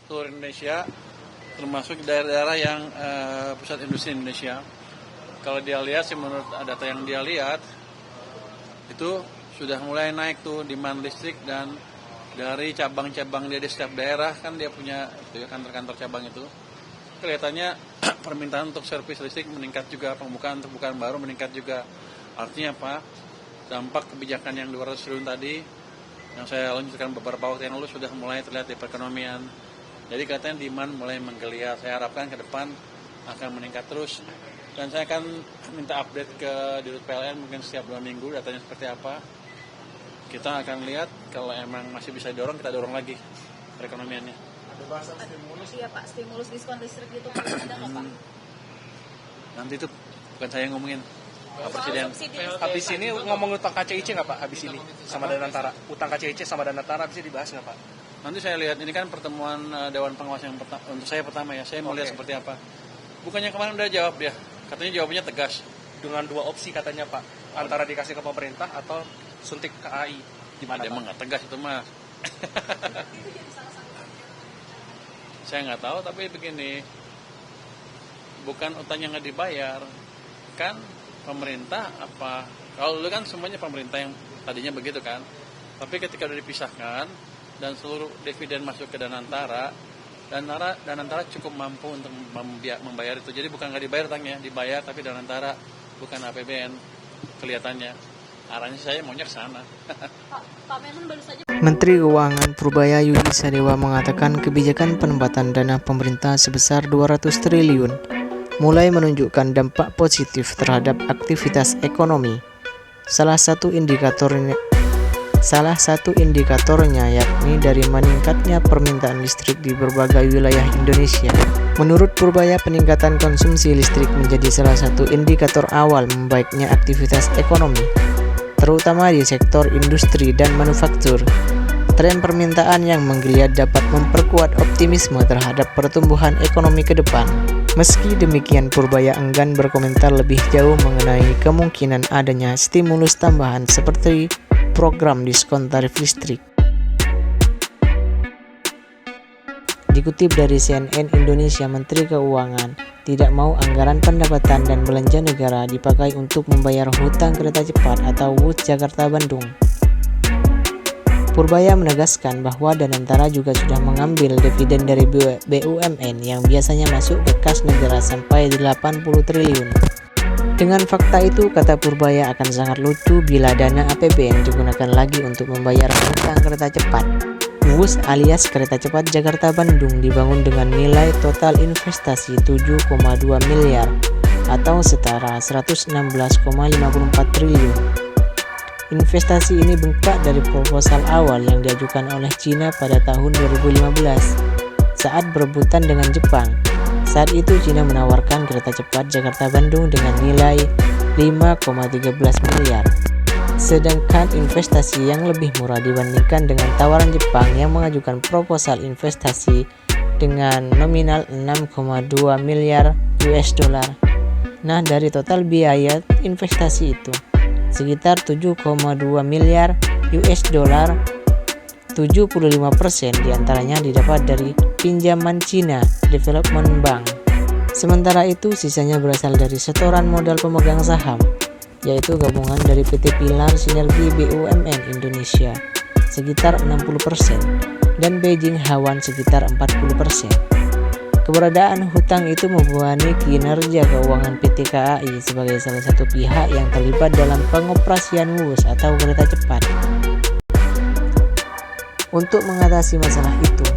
seluruh Indonesia, termasuk daerah-daerah yang pusat industri Indonesia. Kalau dia lihat sih, menurut data yang dia lihat itu sudah mulai naik tuh demand listrik, dan dari cabang-cabang dia di setiap daerah kan dia punya itu ya, kantor-kantor cabang itu. Kelihatannya permintaan untuk servis listrik meningkat juga, pembukaan untuk bukaan baru meningkat juga. Artinya apa? Dampak kebijakan yang 200 triliun tadi yang saya lanjutkan beberapa waktu yang lalu sudah mulai terlihat di perekonomian. Jadi katanya demand mulai menggeliat. Saya harapkan ke depan akan meningkat terus. Dan saya akan minta update ke Dirut PLN mungkin setiap 2 minggu datanya seperti apa. Kita akan lihat kalau emang masih bisa didorong, kita dorong lagi perekonomiannya. Ada bahasa stimulus? Iya Pak, stimulus diskon listrik gitu Pak, ada nggak Pak? Nanti itu bukan saya yang ngomongin, Pak Presiden. Habis ini ngomong utang KCIC nggak Pak? Habis ini sama Danantara, utang KCIC sama Danantara bisa dibahas nggak Pak? Nanti saya lihat, ini kan pertemuan Dewan Pengawas yang untuk saya pertama ya, saya mau lihat seperti apa. Bukannya kemarin udah jawab dia, katanya jawabannya tegas. Dengan 2 opsi katanya Pak, antara dikasih ke pemerintah atau suntik ke AI. Gimana Dia Pak? emang nggak tegas itu mah. Saya nggak tahu, tapi begini, bukan utang yang nggak dibayar, kan pemerintah apa? Kalau dulu kan semuanya pemerintah yang tadinya begitu kan, tapi ketika udah dipisahkan dan seluruh dividen masuk ke Danantara, Danantara cukup mampu untuk membayar itu. Jadi bukan nggak dibayar utangnya, dibayar tapi Danantara, bukan APBN kelihatannya. Arahnya saya maunya ke sana. Pak Menhan baru saja. Menteri Keuangan Purbaya Yudi Sadewa mengatakan kebijakan penempatan dana pemerintah sebesar 200 triliun mulai menunjukkan dampak positif terhadap aktivitas ekonomi. Salah satu indikatornya yakni dari meningkatnya permintaan listrik di berbagai wilayah Indonesia. Menurut Purbaya, peningkatan konsumsi listrik menjadi salah satu indikator awal membaiknya aktivitas ekonomi, terutama di sektor industri dan manufaktur. Tren permintaan yang menggeliat dapat memperkuat optimisme terhadap pertumbuhan ekonomi ke depan. Meski demikian, Purbaya enggan berkomentar lebih jauh mengenai kemungkinan adanya stimulus tambahan seperti program diskon tarif listrik. Dikutip dari CNN Indonesia, Menteri Keuangan tidak mau anggaran pendapatan dan belanja negara dipakai untuk membayar hutang kereta cepat atau WUS Jakarta-Bandung. Purbaya menegaskan bahwa Danantara juga sudah mengambil dividen dari BUMN yang biasanya masuk ke kas negara sampai 80 triliun. Dengan fakta itu, kata Purbaya, akan sangat lucu bila dana APBN digunakan lagi untuk membayar hutang kereta cepat. WUS alias kereta cepat Jakarta-Bandung dibangun dengan nilai total investasi 7,2 miliar atau setara 116,54 triliun. Investasi ini bengkak dari proposal awal yang diajukan oleh Cina pada tahun 2015 saat berebutan dengan Jepang. Saat itu Cina menawarkan kereta cepat Jakarta-Bandung dengan nilai 5,13 miliar. Sedangkan investasi yang lebih murah dibandingkan dengan tawaran Jepang yang mengajukan proposal investasi dengan nominal 6,2 miliar US dollar. Nah, dari total biaya investasi itu sekitar 7,2 miliar US dollar, 75% diantaranya didapat dari pinjaman China Development Bank. Sementara itu sisanya berasal dari setoran modal pemegang saham, yaitu gabungan dari PT Pilar Sinergi BUMN Indonesia sekitar 60% dan Beijing Hawan sekitar 40%. Keberadaan hutang itu membebani kinerja keuangan PT KAI sebagai salah satu pihak yang terlibat dalam pengoperasian WUS atau kereta cepat. Untuk mengatasi masalah itu,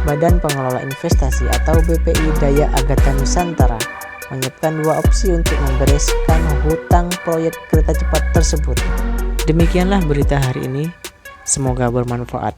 Badan Pengelola Investasi atau BPI Daya Agata Nusantara menyiapkan 2 opsi untuk membereskan hutang proyek kereta cepat tersebut. Demikianlah berita hari ini, semoga bermanfaat.